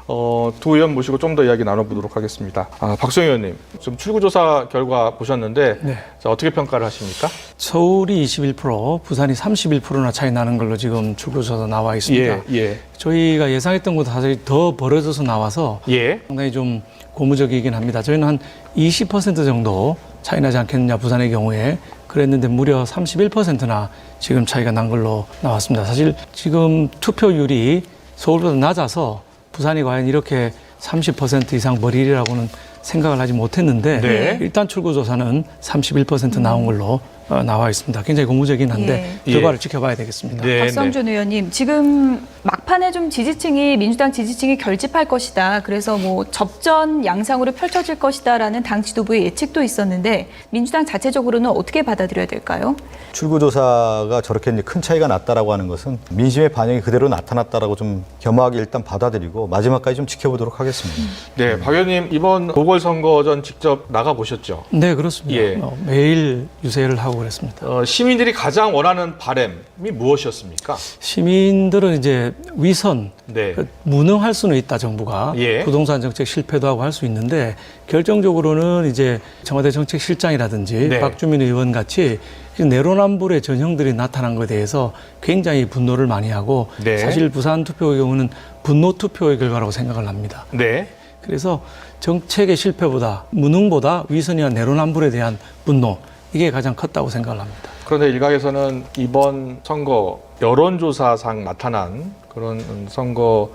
두 의원 모시고 좀 더 이야기 나눠보도록 하겠습니다. 박수영 의원님, 좀 출구조사 결과 보셨는데 네. 자, 어떻게 평가를 하십니까? 서울이 21%, 부산이 31%나 차이 나는 걸로 지금 출구조사 나와 있습니다. 예. 저희가 예상했던 것보다 사실 더 벌어져서 나와서 예. 상당히 좀 고무적이긴 합니다. 저희는 한 20% 정도 차이 나지 않겠느냐, 부산의 경우에. 그랬는데 무려 31%나 지금 차이가 난 걸로 나왔습니다. 사실 지금 투표율이 서울보다 낮아서 부산이 과연 이렇게 30% 이상 벌이리라고는 생각을 하지 못했는데 네. 일단 출구조사는 31% 나온 걸로 나와 있습니다. 굉장히 고무적이긴 한데 결과를 지켜봐야 되겠습니다. 네, 박성준 의원님, 지금 막판에 좀 민주당 지지층이 결집할 것이다. 그래서 뭐 접전 양상으로 펼쳐질 것이다라는 당 지도부의 예측도 있었는데 민주당 자체적으로는 어떻게 받아들여야 될까요? 출구조사가 저렇게 이제 큰 차이가 났다라고 하는 것은 민심의 반영이 그대로 나타났다라고 좀 겸허하게 일단 받아들이고 마지막까지 좀 지켜보도록 하겠습니다. 네, 박 의원님 이번 보궐선거 전 직접 나가 보셨죠? 네, 그렇습니다. 예. 매일 유세를 하고 그랬습니다. 시민들이 가장 원하는 바람이 무엇이었습니까? 시민들은 이제 위선, 네. 무능할 수는 있다, 정부가. 예. 부동산 정책 실패도 하고 할 수 있는데 결정적으로는 이제 청와대 정책실장이라든지 네. 박주민 의원 같이 내로남불의 전형들이 나타난 것에 대해서 굉장히 분노를 많이 하고 네. 사실 부산 투표의 경우는 분노 투표의 결과라고 생각을 합니다. 네. 그래서 정책의 실패보다 무능보다 위선이나 내로남불에 대한 분노, 이게 가장 컸다고 생각을 합니다. 그런데 일각에서는 이번 선거 여론조사상 나타난 그런 선거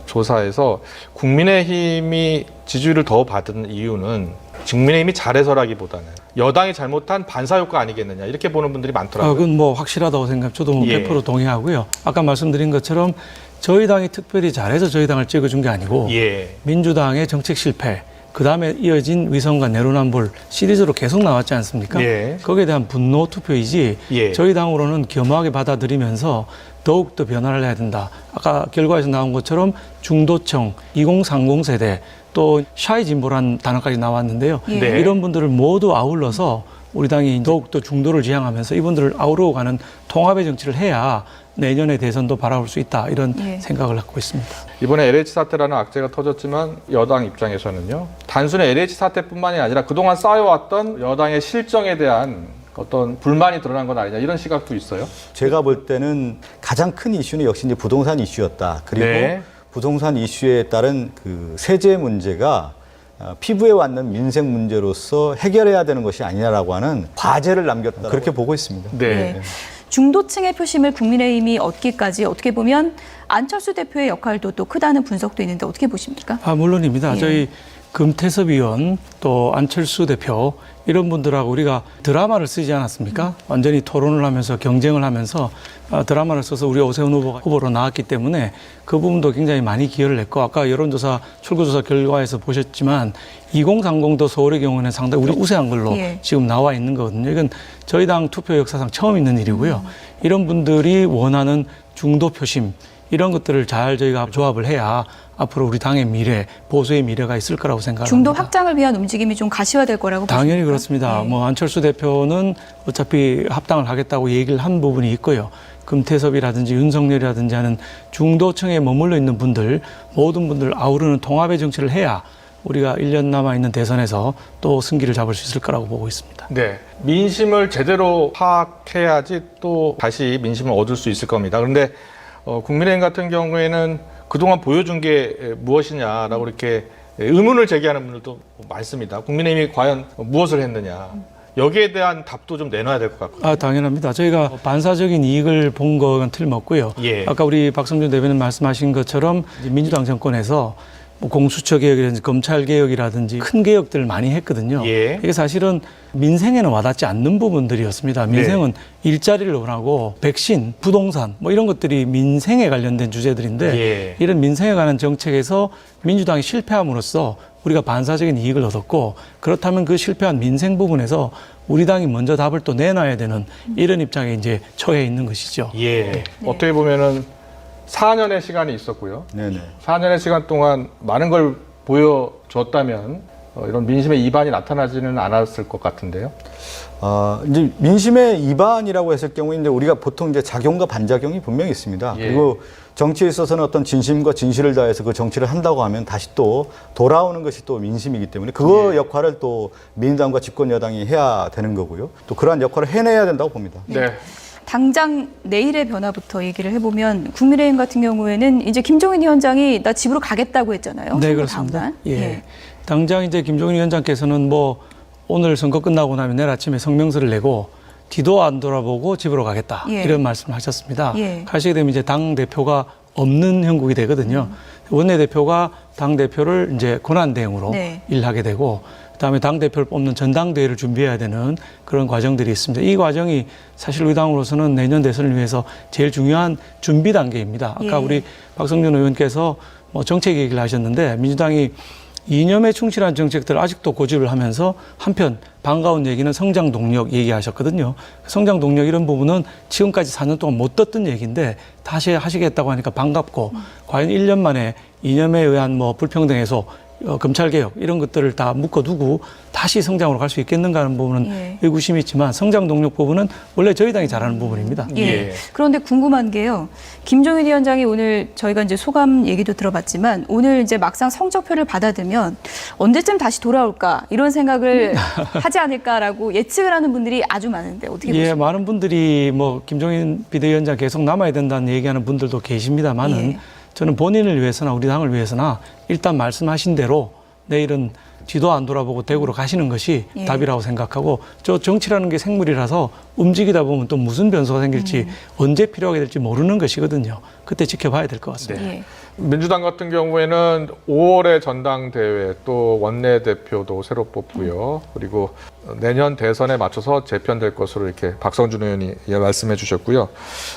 조사에서 국민의힘이 지지율을 더 받은 이유는 국민의힘이 잘해서라기보다는 여당이 잘못한 반사효과 아니겠느냐 이렇게 보는 분들이 많더라고요. 그건 뭐 확실하다고 생각, 저도 뭐 예. 100% 동의하고요. 아까 말씀드린 것처럼 저희 당이 특별히 잘해서 저희 당을 찍어준 게 아니고 예. 민주당의 정책 실패, 그 다음에 이어진 위선과 내로남불 시리즈로 계속 나왔지 않습니까? 예. 거기에 대한 분노 투표이지 예. 저희 당으로는 겸허하게 받아들이면서 더욱더 변화를 해야 된다. 아까 결과에서 나온 것처럼 중도층, 2030 세대, 또 샤이 진보란 단어까지 나왔는데요. 예. 네. 이런 분들을 모두 아울러서 우리 당이 더욱더 중도를 지향하면서 이분들을 아우르고 가는 통합의 정치를 해야 내년의 대선도 바라볼 수 있다. 이런 예. 생각을 갖고 있습니다. 이번에 LH 사태라는 악재가 터졌지만 여당 입장에서는요. 단순히 LH 사태뿐만이 아니라 그동안 쌓여왔던 여당의 실정에 대한 어떤 불만이 드러난 건 아니냐 이런 시각도 있어요. 제가 볼 때는 가장 큰 이슈는 역시 이제 부동산 이슈였다. 그리고 네. 부동산 이슈에 따른 그 세제 문제가 피부에 왔는 민생 문제로서 해결해야 되는 것이 아니냐라고 하는 과제를 남겼다. 그렇게 보고 있습니다. 네. 중도층의 표심을 국민의힘이 얻기까지 어떻게 보면 안철수 대표의 역할도 또 크다는 분석도 있는데 어떻게 보십니까? 물론입니다. 예. 저희 금태섭 의원 또 안철수 대표 이런 분들하고 우리가 드라마를 쓰지 않았습니까? 완전히 토론을 하면서 경쟁을 하면서 드라마를 써서 우리 오세훈 후보가 후보로 나왔기 때문에 그 부분도 굉장히 많이 기여를 했고 아까 여론조사 출구조사 결과에서 보셨지만 2030도 서울의 경우는 상당히 우리 우세한 걸로 예. 지금 나와 있는 거거든요. 이건 저희 당 투표 역사상 처음 있는 일이고요. 이런 분들이 원하는 중도 표심 이런 것들을 잘 저희가 조합을 해야 앞으로 우리 당의 미래, 보수의 미래가 있을 거라고 생각합니다. 중도 확장을 위한 움직임이 좀 가시화될 거라고 당연히 보십니까? 그렇습니다. 네. 뭐 안철수 대표는 어차피 합당을 하겠다고 얘기를 한 부분이 있고요. 금태섭이라든지 윤석열이라든지 하는 중도층에 머물러 있는 분들, 모든 분들 아우르는 통합의 정치를 해야 우리가 1년 남아있는 대선에서 또 승기를 잡을 수 있을 거라고 보고 있습니다. 네. 민심을 제대로 파악해야지 또 다시 민심을 얻을 수 있을 겁니다. 그런데 국민의힘 같은 경우에는 그동안 보여준 게 무엇이냐라고 이렇게 의문을 제기하는 분들도 많습니다. 국민의힘이 과연 무엇을 했느냐. 여기에 대한 답도 좀 내놔야 될 것 같고요. 당연합니다. 저희가 반사적인 이익을 본 건 틀림없고요. 예. 아까 우리 박성준 대변인 말씀하신 것처럼 이제 민주당 정권에서 뭐 공수처 개혁이라든지 검찰 개혁이라든지 큰 개혁들을 많이 했거든요. 예. 이게 사실은 민생에는 와닿지 않는 부분들이었습니다. 민생은 일자리를 원하고 백신, 부동산 뭐 이런 것들이 민생에 관련된 주제들인데 예. 이런 민생에 관한 정책에서 민주당이 실패함으로써 우리가 반사적인 이익을 얻었고 그렇다면 그 실패한 민생 부분에서 우리 당이 먼저 답을 또 내놔야 되는 이런 입장에 이제 처해 있는 것이죠. 예. 어떻게 보면은 4년의 시간이 있었고요. 네네. 4년의 시간 동안 많은 걸 보여줬다면 이런 민심의 이반이 나타나지는 않았을 것 같은데요. 이제 민심의 이반이라고 했을 경우에 이제 우리가 보통 이제 작용과 반작용이 분명히 있습니다. 예. 그리고 정치에 있어서는 어떤 진심과 진실을 다해서 그 정치를 한다고 하면 다시 또 돌아오는 것이 또 민심이기 때문에 그 역할을 또 민주당과 집권 여당이 해야 되는 거고요. 또 그러한 역할을 해내야 된다고 봅니다. 네. 당장 내일의 변화부터 얘기를 해보면 국민의힘 같은 경우에는 이제 김종인 위원장이 나 집으로 가겠다고 했잖아요. 네, 선거 그렇습니다. 다음 날. 예. 당장 이제 김종인 위원장께서는 뭐 오늘 선거 끝나고 나면 내일 아침에 성명서를 내고 뒤도 안 돌아보고 집으로 가겠다. 예. 이런 말씀을 하셨습니다. 예. 가시게 되면 이제 당 대표가 없는 형국이 되거든요. 원내 대표가 당 대표를 이제 권한 대행으로 네. 일하게 되고, 그다음에 당 대표를 뽑는 전당대회를 준비해야 되는 그런 과정들이 있습니다. 이 과정이 사실 우리 당으로서는 내년 대선을 위해서 제일 중요한 준비 단계입니다. 아까 예. 우리 박성준 의원께서 뭐 정책 얘기를 하셨는데 민주당이 이념에 충실한 정책들을 아직도 고집을 하면서 한편 반가운 얘기는 성장 동력 얘기하셨거든요. 성장 동력 이런 부분은 지금까지 4년 동안 못 듣던 얘기인데 다시 하시겠다고 하니까 반갑고 과연 1년 만에 이념에 의한 뭐 불평등 해소, 검찰개혁 이런 것들을 다 묶어두고 다시 성장으로 갈 수 있겠는가 하는 부분은 예. 의구심이 있지만 성장 동력 부분은 원래 저희 당이 잘하는 부분입니다. 예. 예. 그런데 궁금한 게요. 김종인 위원장이 오늘 저희가 이제 소감 얘기도 들어봤지만 오늘 이제 막상 성적표를 받아들면 언제쯤 다시 돌아올까 이런 생각을 하지 않을까라고 예측을 하는 분들이 아주 많은데 어떻게 보십니까? 예, 많은 분들이 뭐 김종인 비대위원장 계속 남아야 된다는 얘기하는 분들도 계십니다만은 예. 저는 본인을 위해서나 우리 당을 위해서나 일단 말씀하신 대로 내일은 뒤도 안 돌아보고 대구로 가시는 것이 예. 답이라고 생각하고 저 정치라는 게 생물이라서 움직이다 보면 또 무슨 변수가 생길지 언제 필요하게 될지 모르는 것이거든요. 그때 지켜봐야 될 것 같습니다. 예. 민주당 같은 경우에는 5월에 전당대회 또 원내대표도 새로 뽑고요. 그리고 내년 대선에 맞춰서 재편될 것으로 이렇게 박성준 의원이 말씀해 주셨고요.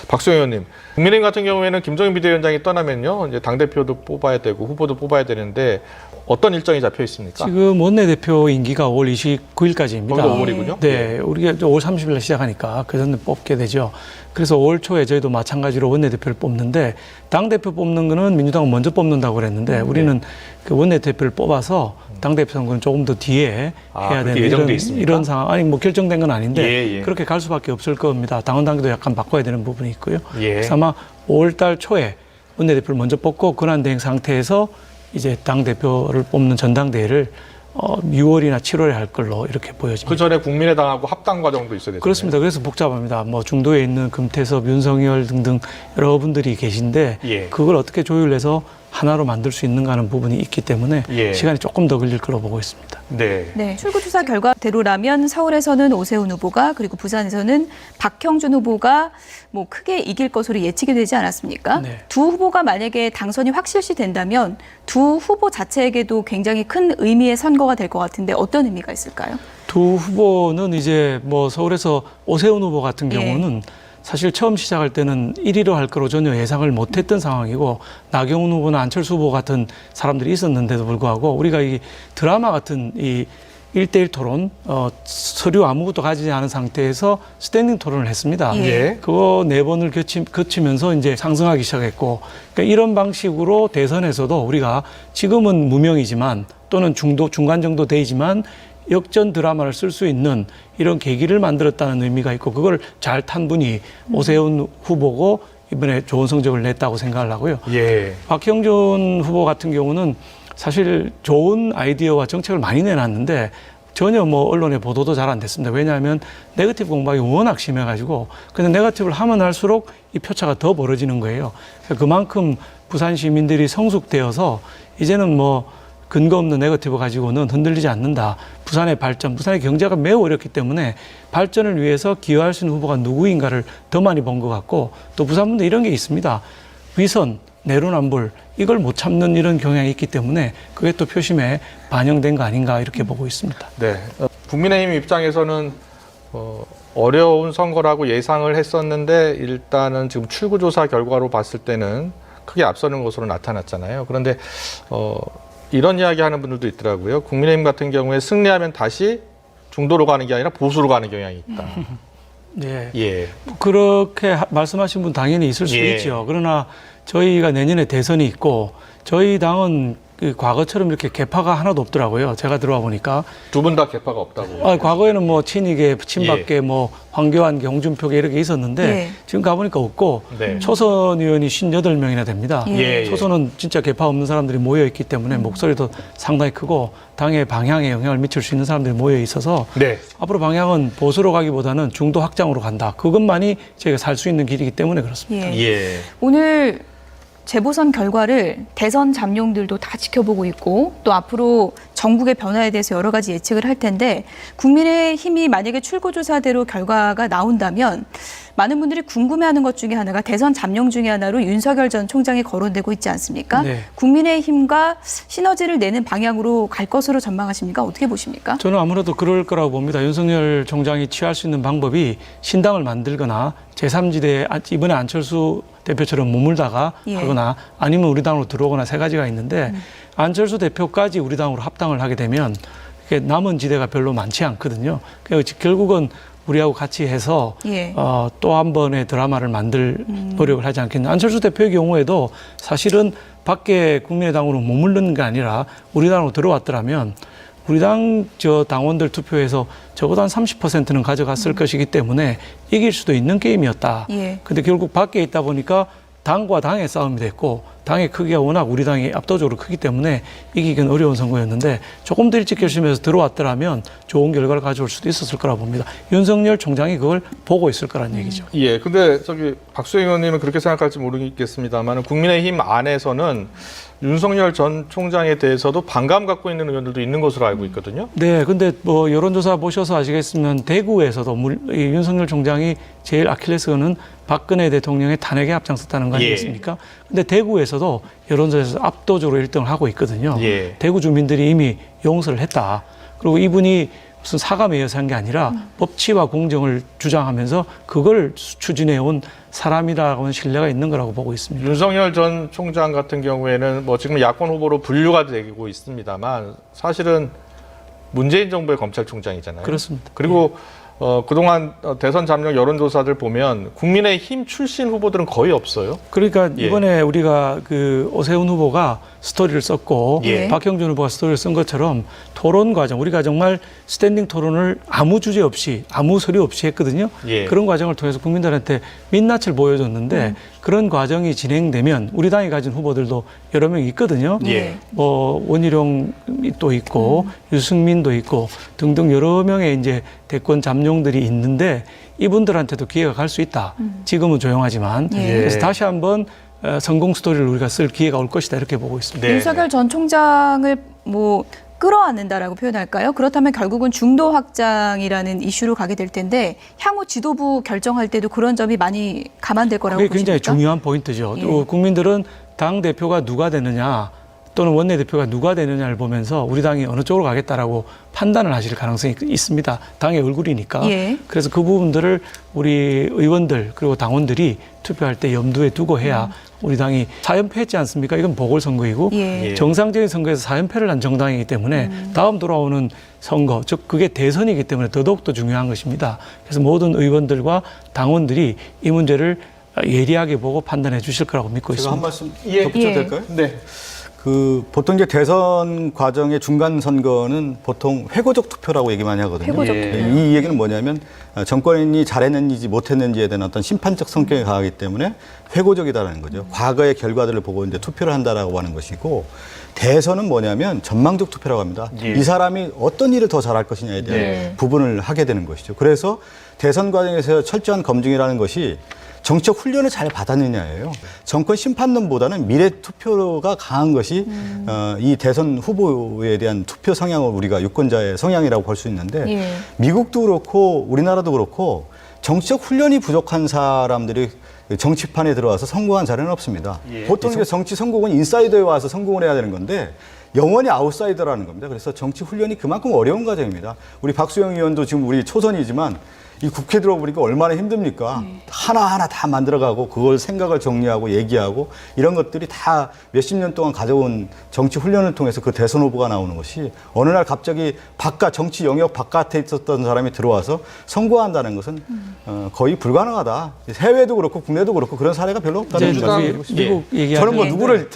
박수영 의원님, 국민의힘 같은 경우에는 김종인 비대위원장이 떠나면요. 이제 당대표도 뽑아야 되고 후보도 뽑아야 되는데 어떤 일정이 잡혀 있습니까? 지금 원내대표 임기가 5월 29일까지입니다. 오늘도 5월이군요. 네, 우리가 5월 30일 날 시작하니까 그 전에 뽑게 되죠. 그래서 5월 초에 저희도 마찬가지로 원내대표를 뽑는데 당대표 뽑는 거는 민주당은 먼저 뽑는다고 그랬는데 우리는 그 원내대표를 뽑아서 당대표 선거는 조금 더 뒤에 해야 그렇게 되는 예정돼 있습니까? 이런 상황. 아니 뭐 결정된 건 아닌데 예, 예. 그렇게 갈 수밖에 없을 겁니다. 당원 당규도 약간 바꿔야 되는 부분이 있고요. 예. 그래서 아마 5월 달 초에 원내대표를 먼저 뽑고 권한대행 상태에서 이제 당대표를 뽑는 전당대회를 6월이나 7월에 할 걸로 이렇게 보여집니다. 그 전에 국민의당하고 합당 과정도 있어야 되잖아요. 그렇습니다. 그래서 복잡합니다. 뭐 중도에 있는 금태섭, 윤석열 등등 여러분들이 계신데 예. 그걸 어떻게 조율해서 하나로 만들 수 있는가 하는 부분이 있기 때문에 예. 시간이 조금 더 걸릴 걸로 보고 있습니다. 네. 네, 출구조사 결과대로라면 서울에서는 오세훈 후보가 그리고 부산에서는 박형준 후보가 뭐 크게 이길 것으로 예측이 되지 않았습니까? 네. 두 후보가 만약에 당선이 확실시 된다면 두 후보 자체에게도 굉장히 큰 의미의 선거가 될 것 같은데 어떤 의미가 있을까요? 두 후보는 이제 뭐 서울에서 오세훈 후보 같은 예. 경우는 사실 처음 시작할 때는 1위로 할 거로 전혀 예상을 못했던 상황이고 나경원 후보나 안철수 후보 같은 사람들이 있었는데도 불구하고 우리가 이 드라마 같은 이 1대1 토론, 서류 아무것도 가지지 않은 상태에서 스탠딩 토론을 했습니다. 예. 그거 4번을 거치면서 이제 상승하기 시작했고, 그러니까 이런 방식으로 대선에서도 우리가 지금은 무명이지만 또는 중간 정도 되지만 역전 드라마를 쓸 수 있는 이런 계기를 만들었다는 의미가 있고 그걸 잘 탄 분이 오세훈 후보고 이번에 좋은 성적을 냈다고 생각을 하고요. 예. 박형준 후보 같은 경우는 사실 좋은 아이디어와 정책을 많이 내놨는데 전혀 뭐 언론의 보도도 잘 안 됐습니다. 왜냐하면 네거티브 공방이 워낙 심해가지고 근데 네거티브를 하면 할수록 이 표차가 더 벌어지는 거예요. 그래서 그만큼 부산 시민들이 성숙되어서 이제는 뭐 근거 없는 네거티브 가지고는 흔들리지 않는다. 부산의 발전, 부산의 경제가 매우 어렵기 때문에 발전을 위해서 기여할 수 있는 후보가 누구인가를 더 많이 본 것 같고 또 부산분들 이런 게 있습니다. 위선, 내로남불 이걸 못 참는 이런 경향이 있기 때문에 그게 또 표심에 반영된 거 아닌가 이렇게 보고 있습니다. 네. 국민의힘 입장에서는 어려운 선거라고 예상을 했었는데 일단은 지금 출구조사 결과로 봤을 때는 크게 앞서는 것으로 나타났잖아요. 그런데 이런 이야기 하는 분들도 있더라고요. 국민의힘 같은 경우에 승리하면 다시 중도로 가는 게 아니라 보수로 가는 경향이 있다. 네. 예. 그렇게 말씀하신 분 당연히 있을 수 예. 있죠. 그러나 저희가 내년에 대선이 있고 저희 당은 그 과거처럼 이렇게 계파가 하나도 없더라고요. 제가 들어와 보니까. 두 분 다 개파가 없다고. 과거에는 뭐 친이계, 친박계, 뭐 황교안계, 홍준표계 이렇게 있었는데 예. 지금 가보니까 없고 네. 초선 의원이 58명이나 됩니다. 예. 초선은 진짜 계파 없는 사람들이 모여 있기 때문에 목소리도 상당히 크고 당의 방향에 영향을 미칠 수 있는 사람들이 모여 있어서 네. 앞으로 방향은 보수로 가기보다는 중도 확장으로 간다. 그것만이 저희가 살 수 있는 길이기 때문에 그렇습니다. 예. 예. 오늘 재보선 결과를 대선 잠룡들도 다 지켜보고 있고 또 앞으로 전국의 변화에 대해서 여러 가지 예측을 할 텐데 국민의힘이 만약에 출구조사대로 결과가 나온다면 많은 분들이 궁금해하는 것 중에 하나가 대선 잠룡 중에 하나로 윤석열 전 총장이 거론되고 있지 않습니까? 네. 국민의힘과 시너지를 내는 방향으로 갈 것으로 전망하십니까? 어떻게 보십니까? 저는 아무래도 그럴 거라고 봅니다. 윤석열 총장이 취할 수 있는 방법이 신당을 만들거나 제3지대 이번에 안철수 대표처럼 머물다가 예. 하거나 아니면 우리 당으로 들어오거나 세 가지가 있는데 안철수 대표까지 우리 당으로 합당을 하게 되면 남은 지대가 별로 많지 않거든요. 그래서 결국은 우리하고 같이 해서 예. 또 한 번의 드라마를 만들 노력을 하지 않겠냐. 안철수 대표의 경우에도 사실은 밖에 국민의당으로 머무르는 게 아니라 우리 당으로 들어왔더라면 우리 당 당원들 투표에서 적어도 한 30%는 가져갔을 것이기 때문에 이길 수도 있는 게임이었다. 예. 근데 결국 밖에 있다 보니까 당과 당의 싸움이 됐고 당의 크기가 워낙 우리 당이 압도적으로 크기 때문에 이기기는 어려운 선거였는데 조금 더 일찍 결심해서 들어왔더라면 좋은 결과를 가져올 수도 있었을 거라 봅니다. 윤석열 총장이 그걸 보고 있을 거란 얘기죠. 예. 근데 박수영 의원님은 그렇게 생각할지 모르겠습니다만 국민의힘 안에서는 윤석열 전 총장에 대해서도 반감 갖고 있는 의원들도 있는 것으로 알고 있거든요. 네, 근데 뭐 여론조사 보셔서 아시겠지만 대구에서도 이 윤석열 총장이 제일 아킬레스건은 박근혜 대통령의 탄핵에 앞장섰다는 거 아니겠습니까? 근데 대구에서도 여론조사에서 압도적으로 1등을 하고 있거든요. 예. 대구 주민들이 이미 용서를 했다. 그리고 이분이 무슨 사과매여서 한 게 아니라 법치와 공정을 주장하면서 그걸 추진해온 사람이라고는 신뢰가 있는 거라고 보고 있습니다. 윤석열 전 총장 같은 경우에는 뭐 지금 야권 후보로 분류가 되고 있습니다만 사실은 문재인 정부의 검찰총장이잖아요. 그렇습니다. 그리고 그동안 대선 잠룡 여론조사들 보면 국민의힘 출신 후보들은 거의 없어요. 그러니까 예. 이번에 우리가 그 오세훈 후보가 스토리를 썼고 예. 박형준 후보가 스토리를 쓴 것처럼 토론 과정, 우리가 정말 스탠딩 토론을 아무 주제 없이 아무 서류 없이 했거든요. 예. 그런 과정을 통해서 국민들한테 민낯을 보여줬는데 그런 과정이 진행되면 우리 당이 가진 후보들도 여러 명 있거든요. 예. 뭐 원희룡이 또 있고 유승민도 있고 등등 여러 명의 이제 대권 잠룡들이 있는데 이분들한테도 기회가 갈 수 있다. 지금은 조용하지만 예. 그래서 다시 한번 성공 스토리를 우리가 쓸 기회가 올 것이다 이렇게 보고 있습니다. 네. 윤석열 전 총장을 뭐 끌어안는다라고 표현할까요? 그렇다면 결국은 중도 확장이라는 이슈로 가게 될 텐데 향후 지도부 결정할 때도 그런 점이 많이 감안될 거라고 그게 보십니까? 굉장히 중요한 포인트죠. 예. 또 국민들은 당 대표가 누가 되느냐 또는 원내대표가 누가 되느냐를 보면서 우리 당이 어느 쪽으로 가겠다라고 판단을 하실 가능성이 있습니다. 당의 얼굴이니까. 예. 그래서 그 부분들을 우리 의원들 그리고 당원들이 투표할 때 염두에 두고 해야 우리 당이 4연패했지 않습니까? 이건 보궐선거이고 예. 예. 정상적인 선거에서 4연패를 한 정당이기 때문에 다음 돌아오는 선거, 즉 그게 대선이기 때문에 더더욱더 중요한 것입니다. 그래서 모든 의원들과 당원들이 이 문제를 예리하게 보고 판단해 주실 거라고 믿고 제가 한 있습니다. 말씀 덧붙여도 예. 될까요? 네. 보통 이제 대선 과정의 중간 선거는 보통 회고적 투표라고 얘기 많이 하거든요. 회고적 예. 투표. 이 얘기는 뭐냐면 정권이 잘했는지 못했는지에 대한 어떤 심판적 성격이 강하기 때문에 회고적이다라는 거죠. 과거의 결과들을 보고 이제 투표를 한다라고 하는 것이고 대선은 뭐냐면 전망적 투표라고 합니다. 예. 이 사람이 어떤 일을 더 잘할 것이냐에 대한 예. 부분을 하게 되는 것이죠. 그래서 대선 과정에서 철저한 검증이라는 것이 정치적 훈련을 잘 받았느냐예요. 정권 심판론보다는 미래 투표가 강한 것이 이 대선 후보에 대한 투표 성향을 우리가 유권자의 성향이라고 볼 수 있는데 예. 미국도 그렇고 우리나라도 그렇고 정치적 훈련이 부족한 사람들이 정치판에 들어와서 성공한 사례는 없습니다. 예. 보통 이제 정치 성공은 인사이더에 와서 성공을 해야 되는 건데 영원히 아웃사이더라는 겁니다. 그래서 정치 훈련이 그만큼 어려운 과정입니다. 우리 박수영 의원도 지금 우리 초선이지만 이 국회 들어보니까 얼마나 힘듭니까? 하나하나 다 만들어가고 그걸 생각을 정리하고 얘기하고 이런 것들이 다 몇십 년 동안 가져온 정치 훈련을 통해서 그 대선 후보가 나오는 것이 어느 날 갑자기 바깥 정치 영역 바깥에 있었던 사람이 들어와서 선거한다는 것은 거의 불가능하다. 해외도 그렇고 국내도 그렇고 그런 사례가 별로 없다는 이제 말씀을 저기 드리고 싶습니다. 미국 얘기하는 저는 뭐 누구를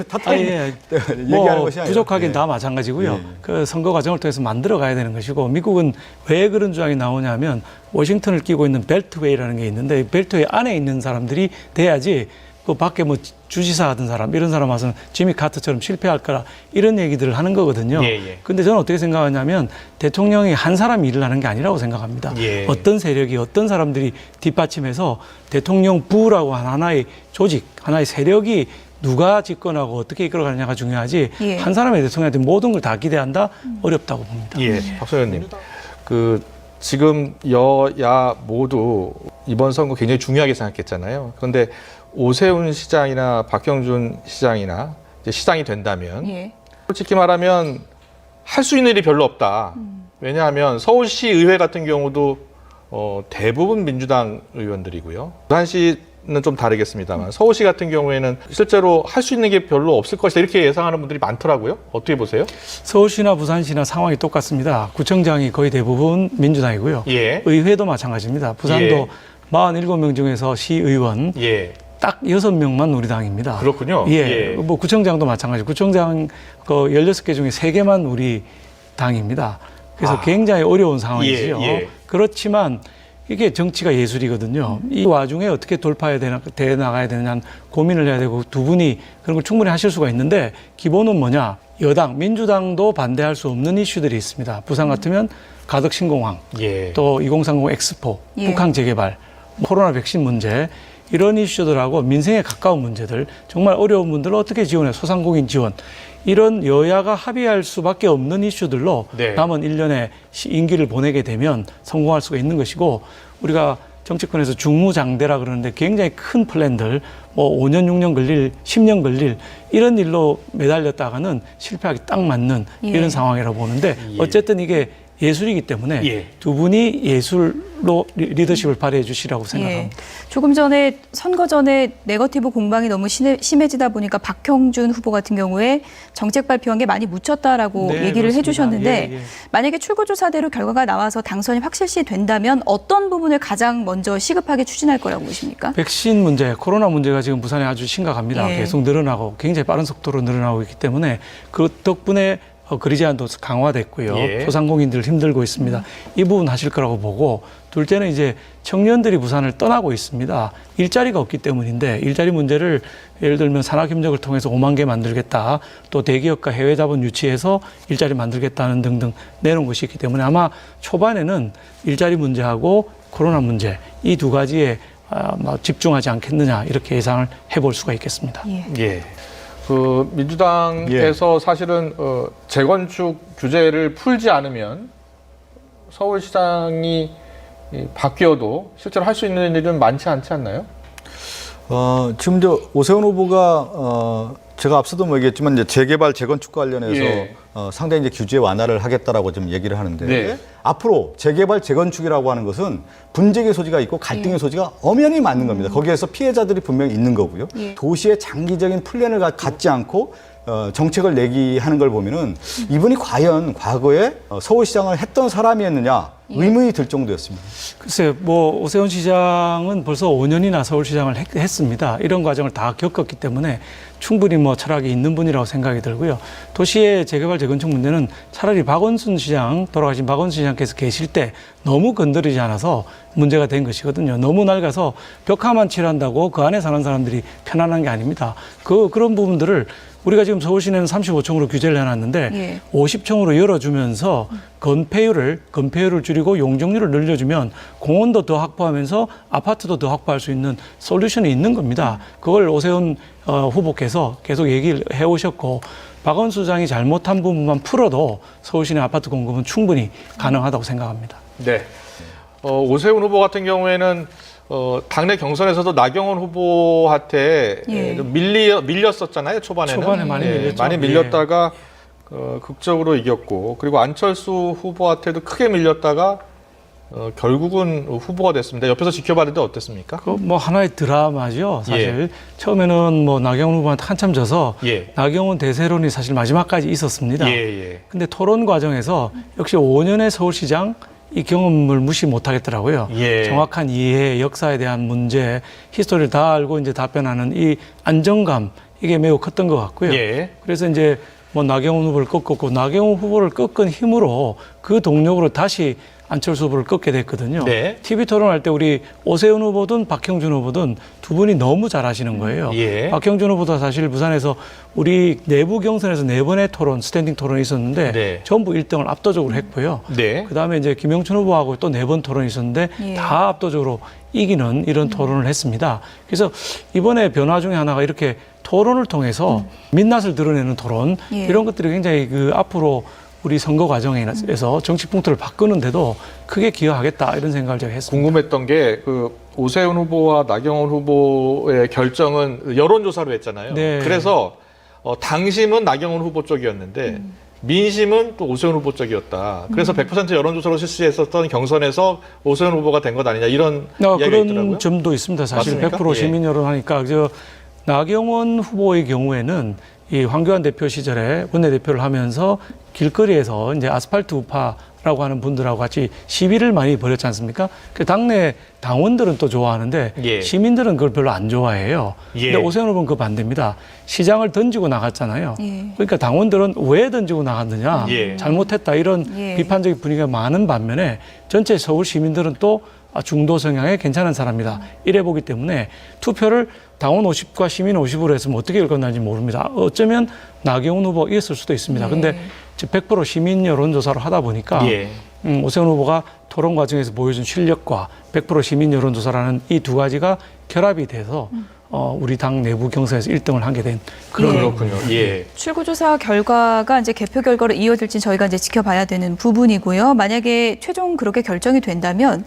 얘기하는 것이 아니라 부족하긴 다 마찬가지고요. 그 선거 과정을 통해서 만들어 가야 되는 것이고 미국은 왜 그런 주장이 나오냐면 워싱턴을 끼고 있는 벨트웨이라는 게 있는데 이 벨트웨이 안에 있는 사람들이 돼야지 그 밖에 뭐 주지사 하던 사람 이런 사람 와서는 지미 카터처럼 실패할 거라 이런 얘기들을 하는 거거든요. 근데 저는 어떻게 생각하냐면 대통령이 한 사람이 일을 하는 게 아니라고 생각합니다. 어떤 세력이 어떤 사람들이 뒷받침해서 대통령 부라고 한 하나의 조직, 하나의 세력이 누가 집권하고 어떻게 이끌어가느냐가 중요하지 한 사람의 대통령한테 모든 걸 다 기대한다? 어렵다고 봅니다. 박 의원님, 지금 여야 모두 이번 선거 굉장히 중요하게 생각했잖아요. 그런데 오세훈 시장이나 박형준 시장이나 이제 시장이 된다면 솔직히 말하면 할 수 있는 일이 별로 없다. 왜냐하면 서울시 의회 같은 경우도 대부분 민주당 의원들이고요. 부산시는 좀 다르겠습니다만 서울시 같은 경우에는 실제로 할 수 있는 게 별로 없을 것이다 이렇게 예상하는 분들이 많더라고요. 어떻게 보세요? 서울시나 부산시나 상황이 똑같습니다. 구청장이 거의 대부분 민주당이고요. 의회도 마찬가지입니다. 부산도 47명 중에서 시의원 딱 6명만 우리 당입니다. 그렇군요. 뭐 구청장도 마찬가지. 구청장 그 16개 중에 3개만 우리 당입니다. 그래서 굉장히 어려운 상황이죠. 그렇지만 이게 정치가 예술이거든요. 이 와중에 어떻게 돌파해 나가야 되느냐는 고민을 해야 되고 두 분이 그런 걸 충분히 하실 수가 있는데 기본은 뭐냐? 여당, 민주당도 반대할 수 없는 이슈들이 있습니다. 부산 같으면 가덕 신공항, 또 2030 엑스포, 북한 재개발, 코로나 백신 문제 이런 이슈들하고 민생에 가까운 문제들 정말 어려운 분들을 어떻게 지원해 소상공인 지원 이런 여야가 합의할 수밖에 없는 이슈들로 남은 1년의 임기를 보내게 되면 성공할 수가 있는 것이고 우리가 정치권에서 중무장대라 그러는데 굉장히 큰 플랜들 뭐 5년, 6년 걸릴, 10년 걸릴 이런 일로 매달렸다가는 실패하기 딱 맞는 이런 상황이라고 보는데 어쨌든 이게 예술이기 때문에 두 분이 예술로 리더십을 발휘해 주시라고 생각합니다. 조금 전에 선거 전에 네거티브 공방이 너무 심해지다 보니까 박형준 후보 같은 경우에 정책 발표한 게 많이 묻혔다라고 얘기를 그렇습니다. 해주셨는데 만약에 출구조사대로 결과가 나와서 당선이 확실시 된다면 어떤 부분을 가장 먼저 시급하게 추진할 거라고 보십니까? 백신 문제, 코로나 문제가 지금 부산에 아주 심각합니다. 계속 늘어나고 굉장히 빠른 속도로 늘어나고 있기 때문에 그 덕분에 거리 제한도 강화됐고요. 소상공인들 힘들고 있습니다. 이 부분 하실 거라고 보고 둘째는 이제 청년들이 부산을 떠나고 있습니다. 일자리가 없기 때문인데 일자리 문제를 예를 들면 산학협력을 통해서 5만 개 만들겠다. 또 대기업과 해외 자본 유치해서 일자리 만들겠다는 등등 내놓은 것이 있기 때문에 아마 초반에는 일자리 문제하고 코로나 문제 이 두 가지에 집중하지 않겠느냐 이렇게 예상을 해볼 수가 있겠습니다. 그 민주당에서 사실은 재건축 규제를 풀지 않으면 서울시장이 바뀌어도 실제로 할 수 있는 일은 많지 않지 않나요? 지금 오세훈 후보가 제가 앞서도 뭐 얘기했지만 이제 재개발 재건축 관련해서 상당히 이제 규제 완화를 하겠다라고 좀 얘기를 하는데 앞으로 재개발 재건축이라고 하는 것은 분쟁의 소지가 있고 갈등의 소지가 엄연히 맞는 겁니다. 거기에서 피해자들이 분명히 있는 거고요. 도시의 장기적인 플랜을 갖지 않고 정책을 내기하는 걸 보면은 이분이 과연 과거에 서울시장을 했던 사람이었느냐 의문이 들 정도였습니다. 글쎄요, 뭐 오세훈 시장은 벌써 5년이나 서울시장을 했습니다. 이런 과정을 다 겪었기 때문에 충분히 뭐 철학이 있는 분이라고 생각이 들고요. 도시의 재개발 재건축 문제는 차라리 박원순 시장, 돌아가신 박원순 시장께서 계실 때 너무 건드리지 않아서 문제가 된 것이거든요. 너무 낡아서 벽화만 칠한다고 그 안에 사는 사람들이 편안한 게 아닙니다. 그런 부분들을 우리가 지금 서울시내는 35층으로 규제를 해놨는데 50층으로 열어주면서 건폐율을 줄이고 용적률을 늘려주면 공원도 더 확보하면서 아파트도 더 확보할 수 있는 솔루션이 있는 겁니다. 그걸 오세훈 후보께서 계속 얘기를 해오셨고 박원순 시장이 잘못한 부분만 풀어도 서울시내 아파트 공급은 충분히 가능하다고 생각합니다. 오세훈 후보 같은 경우에는 당내 경선에서도 나경원 후보한테 좀 밀렸었잖아요, 초반에는. 초반에 많이 밀렸죠. 많이 밀렸다가 극적으로 이겼고, 그리고 안철수 후보한테도 크게 밀렸다가 결국은 후보가 됐습니다. 옆에서 지켜봤는데 어땠습니까? 그 뭐 하나의 드라마죠. 사실 처음에는 뭐 나경원 후보한테 한참 져서 예. 나경원 대세론이 사실 마지막까지 있었습니다. 예. 근데 토론 과정에서 역시 5년의 서울시장 이 경험을 무시 못하겠더라고요. 예. 정확한 이해, 역사에 대한 문제, 히스토리를 다 알고 이제 답변하는 이 안정감 이게 매우 컸던 것 같고요. 예. 그래서 이제 뭐 나경원 후보를 꺾었고 나경원 후보를 꺾은 힘으로 그 동력으로 다시 안철수 후보를 꺾게 됐거든요. 네. TV 토론할 때 우리 오세훈 후보든 박형준 후보든 두 분이 너무 잘하시는 거예요. 예. 박형준 후보도 사실 부산에서 우리 내부 경선에서 4번의 토론, 스탠딩 토론이 있었는데 네. 전부 1등을 압도적으로 했고요. 네. 그다음에 이제 김영춘 후보하고 또 4번 토론이 있었는데 예. 다 압도적으로 이기는 이런 토론을 했습니다. 그래서 이번에 변화 중에 하나가 이렇게 토론을 통해서 민낯을 드러내는 토론 예. 이런 것들이 굉장히 그 앞으로 우리 선거 과정에서 정치 풍토를 바꾸는데도 크게 기여하겠다 이런 생각을 제가 했습니다. 궁금했던 게 그 오세훈 후보와 나경원 후보의 결정은 여론조사로 했잖아요. 네. 그래서 당심은 나경원 후보 쪽이었는데 민심은 또 오세훈 후보 쪽이었다. 그래서 100% 여론조사로 실시했었던 경선에서 오세훈 후보가 된 것 아니냐 이런 이야기가 그런 있더라고요. 점도 있습니다. 사실 맞습니까? 100% 예. 시민 여론 하니까 나경원 후보의 경우에는 이 황교안 대표 시절에 원내대표를 하면서 길거리에서 이제 아스팔트 우파라고 하는 분들하고 같이 시위를 많이 벌였지 않습니까? 그 당내 당원들은 또 좋아하는데 예. 시민들은 그걸 별로 안 좋아해요. 예. 근데 오세훈 후보는 그 반대입니다. 시장을 던지고 나갔잖아요. 예. 그러니까 당원들은 왜 던지고 나갔느냐, 예. 잘못했다 이런 예. 비판적인 분위기가 많은 반면에 전체 서울 시민들은 또 중도 성향의 괜찮은 사람이다. 이래 보기 때문에 투표를 당원 50과 시민 50으로 했으면 어떻게 읽었는지 모릅니다. 어쩌면 나경원 후보 이겼을 수도 있습니다. 근데 100% 시민 여론조사로 하다 보니까 예. 오세훈 후보가 토론 과정에서 보여준 실력과 100% 시민 여론조사라는 이 두 가지가 결합이 돼서 우리 당 내부 경선에서 1등을 하게 된 그런 그렇군요. 예. 출구조사 결과가 이제 개표 결과로 이어질지 저희가 이제 지켜봐야 되는 부분이고요. 만약에 최종 그렇게 결정이 된다면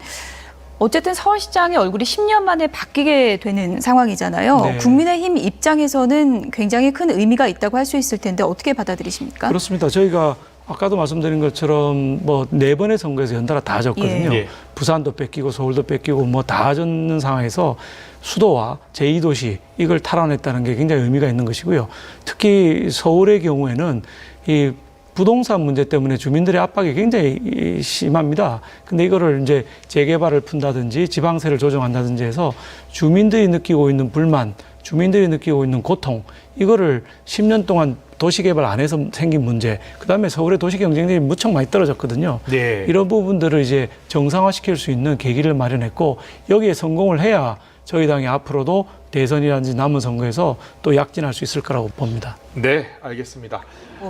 어쨌든 서울시장의 얼굴이 10년 만에 바뀌게 되는 상황이잖아요. 네. 국민의힘 입장에서는 굉장히 큰 의미가 있다고 할 수 있을 텐데 어떻게 받아들이십니까? 그렇습니다. 저희가 아까도 말씀드린 것처럼 뭐 4번의 선거에서 연달아 다 졌거든요. 예. 부산도 뺏기고 서울도 뺏기고 뭐 다 졌는 상황에서 수도와 제2도시 이걸 탈환했다는 게 굉장히 의미가 있는 것이고요. 특히 서울의 경우에는 이 부동산 문제 때문에 주민들의 압박이 굉장히 심합니다. 근데 이거를 이제 재개발을 푼다든지 지방세를 조정한다든지 해서 주민들이 느끼고 있는 불만, 주민들이 느끼고 있는 고통, 이거를 10년 동안 도시개발 안 해서 생긴 문제, 그 다음에 서울의 도시 경쟁력이 무척 많이 떨어졌거든요. 네. 이런 부분들을 이제 정상화시킬 수 있는 계기를 마련했고, 여기에 성공을 해야 저희 당이 앞으로도 대선이라든지 남은 선거에서 또 약진할 수 있을 거라고 봅니다. 네, 알겠습니다.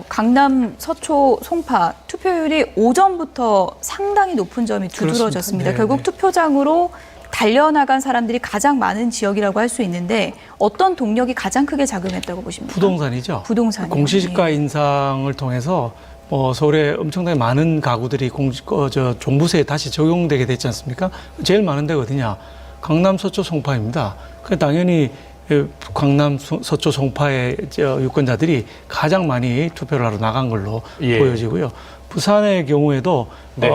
강남, 서초, 송파 투표율이 오전부터 상당히 높은 점이 두드러졌습니다. 그렇습니다. 네, 결국 네. 투표장으로 달려나간 사람들이 가장 많은 지역이라고 할 수 있는데 어떤 동력이 가장 크게 작용했다고 보십니까? 부동산이죠. 부동산이요. 공시지가 인상을 통해서 서울에 엄청나게 많은 가구들이 종부세에 다시 적용되게 됐지 않습니까? 제일 많은 데가 어디냐? 강남, 서초, 송파입니다. 그 당연히 강남, 서초, 송파의 유권자들이 가장 많이 투표를 하러 나간 걸로 예. 보여지고요. 부산의 경우에도 네.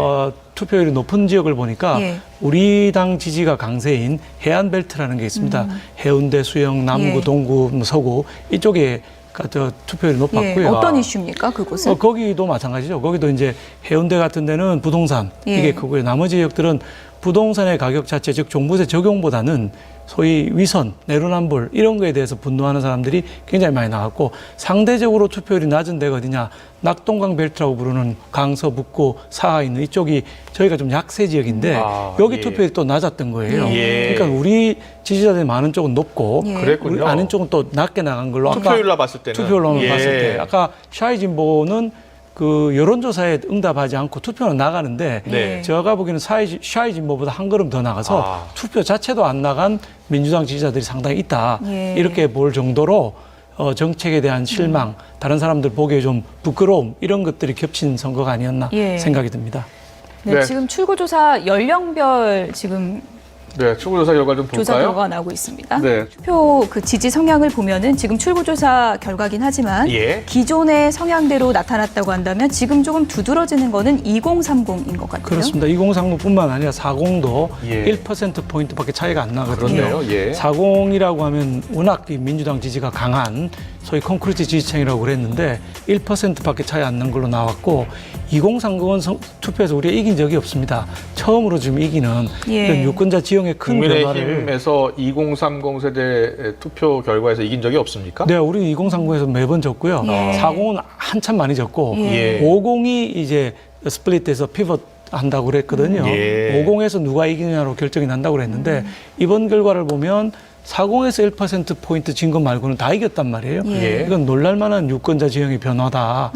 투표율이 높은 지역을 보니까 예. 우리 당 지지가 강세인 해안벨트라는 게 있습니다. 해운대, 수영, 남구, 예. 동구, 서구 이쪽에 투표율이 높았고요. 예, 어떤 이슈입니까, 그곳은? 거기도 마찬가지죠. 거기도 이제 해운대 같은 데는 부동산 예. 이게 크고요. 나머지 지역들은 부동산의 가격 자체, 즉 종부세 적용보다는 소위 위선, 내로남불 이런 거에 대해서 분노하는 사람들이 굉장히 많이 나왔고, 상대적으로 투표율이 낮은 데가 어디냐? 낙동강 벨트라고 부르는 강서, 북구, 사하 있는 이쪽이 저희가 좀 약세 지역인데 여기 예. 투표율이 또 낮았던 거예요. 예. 그러니까 우리 지지자들이 많은 쪽은 높고 예. 그랬군요. 우리 아는 쪽은 또 낮게 나간 걸로 투표율로 봤을 때는. 투표율로 예. 봤을 때 아까 샤이 진보는 그 여론조사에 응답하지 않고 투표는 나가는데 네. 제가 보기에는 샤이 진보보다 한 걸음 더 나가서 투표 자체도 안 나간 민주당 지지자들이 상당히 있다. 예. 이렇게 볼 정도로 정책에 대한 실망, 다른 사람들 보기에 좀 부끄러움 이런 것들이 겹친 선거가 아니었나 예. 생각이 듭니다. 네, 네. 지금 출구조사 연령별 지금 네, 출구조사 결과 좀 볼까요? 조사 결과가 나오고 있습니다. 네. 투표 그 지지 성향을 보면은 지금 출구조사 결과긴 하지만 예. 기존의 성향대로 나타났다고 한다면 지금 조금 두드러지는 거는 2030인 것 같아요. 그렇습니다. 2030뿐만 아니라 40도 예. 1%포인트밖에 차이가 안 나거든요. 그렇네요. 예. 40이라고 하면 워낙 이 민주당 지지가 강한 소위 콘크리트 지지층이라고 그랬는데 1%밖에 차이 안 난 걸로 나왔고 2030은 투표에서 우리가 이긴 적이 없습니다. 처음으로 지금 이기는 예. 이런 유권자 지형의 큰 변화를. 국민의힘에서 2030 세대 투표 결과에서 이긴 적이 없습니까? 네, 우리는 2030에서 매번 졌고요. 예. 40은 한참 많이 졌고 예. 50이 이제 스플릿돼서 피벗 한다고 그랬거든요. 예. 50에서 누가 이기느냐로 결정이 난다고 그랬는데 이번 결과를 보면 40에서 1%포인트 진 것 말고는 다 이겼단 말이에요. 예. 이건 놀랄만한 유권자 지형의 변화다.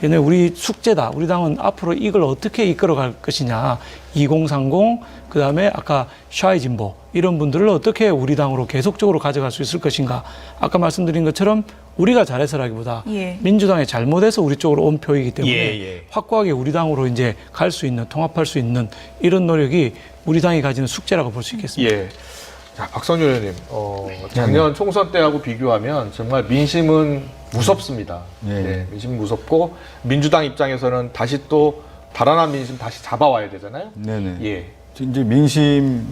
얘네 우리 숙제다. 우리 당은 앞으로 이걸 어떻게 이끌어갈 것이냐. 2030, 그다음에 아까 샤이 진보 이런 분들을 어떻게 우리 당으로 계속적으로 가져갈 수 있을 것인가. 아까 말씀드린 것처럼 우리가 잘해서라기보다 예. 민주당이 잘못해서 우리 쪽으로 온 표이기 때문에 예. 확고하게 우리 당으로 이제 갈 수 있는, 통합할 수 있는 이런 노력이 우리 당이 가지는 숙제라고 볼 수 있겠습니다. 예. 자, 박성준 의원님, 작년 총선 때하고 비교하면 정말 민심은 무섭습니다. 예. 네, 민심은 무섭고 민주당 입장에서는 다시 또 달아난 민심 다시 잡아와야 되잖아요. 네네. 예. 이제 민심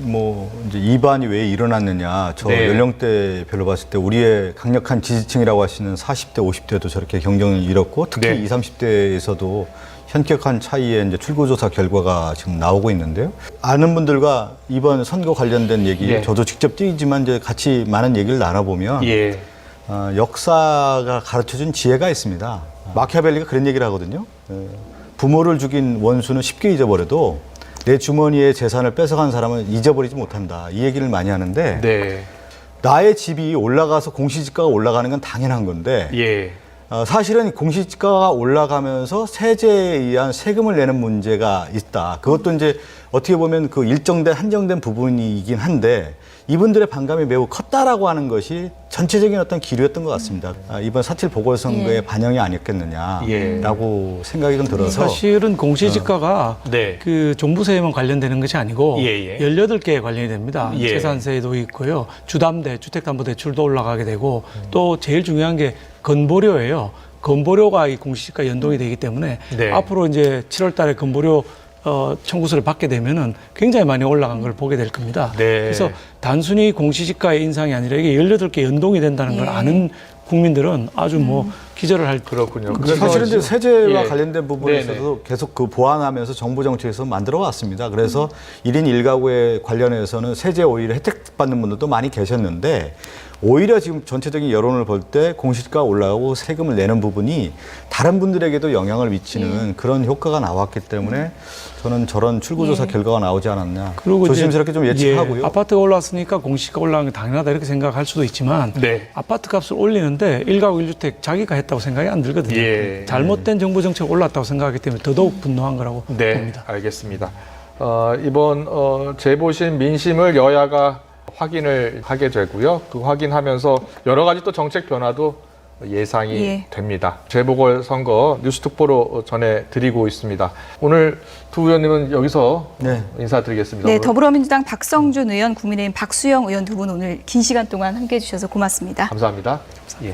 이제 이반이 왜 일어났느냐. 저 네. 연령대별로 봤을 때 우리의 강력한 지지층이라고 하시는 40대, 50대도 저렇게 경쟁을 잃었고 특히 네. 20, 30대에서도 현격한 차이의 이제 출구조사 결과가 지금 나오고 있는데요. 아는 분들과 이번 선거 관련된 얘기, 예. 저도 직접 뛰지만 이제 같이 많은 얘기를 나눠보면 예. 역사가 가르쳐준 지혜가 있습니다. 마키아벨리가 그런 얘기를 하거든요. 부모를 죽인 원수는 쉽게 잊어버려도 내 주머니의 재산을 뺏어간 사람은 잊어버리지 못한다. 이 얘기를 많이 하는데 네. 나의 집이 올라가서 공시지가가 올라가는 건 당연한 건데 예. 사실은 공시지가가 올라가면서 세제에 의한 세금을 내는 문제가 있다. 그것도 이제 어떻게 보면 그 일정된 한정된 부분이긴 한데 이분들의 반감이 매우 컸다라고 하는 것이 전체적인 어떤 기류였던 것 같습니다. 이번 4.7 보궐선거의 예. 반영이 아니었겠느냐라고 생각이 좀 들어서 사실은 공시지가가 네. 그 종부세에만 관련되는 것이 아니고 예. 18개에 관련이 됩니다. 예. 재산세도 있고요. 주담대, 주택담보대출도 올라가게 되고 또 제일 중요한 게 건보료예요. 건보료가 이 공시지가 연동이 되기 때문에 네. 앞으로 이제 7월 달에 건보료 청구서를 받게 되면은 굉장히 많이 올라간 걸 보게 될 겁니다. 네. 그래서 단순히 공시지가의 인상이 아니라 이게 18개 연동이 된다는 걸 예. 아는 국민들은 아주 뭐 기절을 할 그렇군요. 사실은 이제 세제와 예. 관련된 부분에 네네. 있어서 계속 그 보완하면서 정부 정책에서 만들어 왔습니다. 그래서 1인 1가구에 관련해서는 세제 오히려 혜택 받는 분들도 많이 계셨는데 오히려 지금 전체적인 여론을 볼 때 공시지가 올라가고 세금을 내는 부분이 다른 분들에게도 영향을 미치는 그런 효과가 나왔기 때문에 저는 저런 출구조사 결과가 나오지 않았냐. 그리고 조심스럽게 좀 예측하고요. 예, 아파트가 올랐으니까 공시가 올라가는 게 당연하다 이렇게 생각할 수도 있지만 네. 아파트 값을 올리는데 1가구 1주택 자기가 했다고 생각이 안 들거든요. 예. 잘못된 정부 정책 올랐다고 생각하기 때문에 더더욱 분노한 거라고 네, 봅니다. 알겠습니다. 이번 재보신 민심을 여야가 확인을 하게 되고요. 그 확인하면서 여러 가지 또 정책 변화도 예상이 예. 됩니다. 재보궐선거 뉴스특보로 전해드리고 있습니다. 오늘 두 의원님은 여기서 네. 인사드리겠습니다. 네, 오늘 더불어민주당 박성준 의원, 국민의힘 박수영 의원 두 분 오늘 긴 시간 동안 함께해 주셔서 고맙습니다. 감사합니다. 예.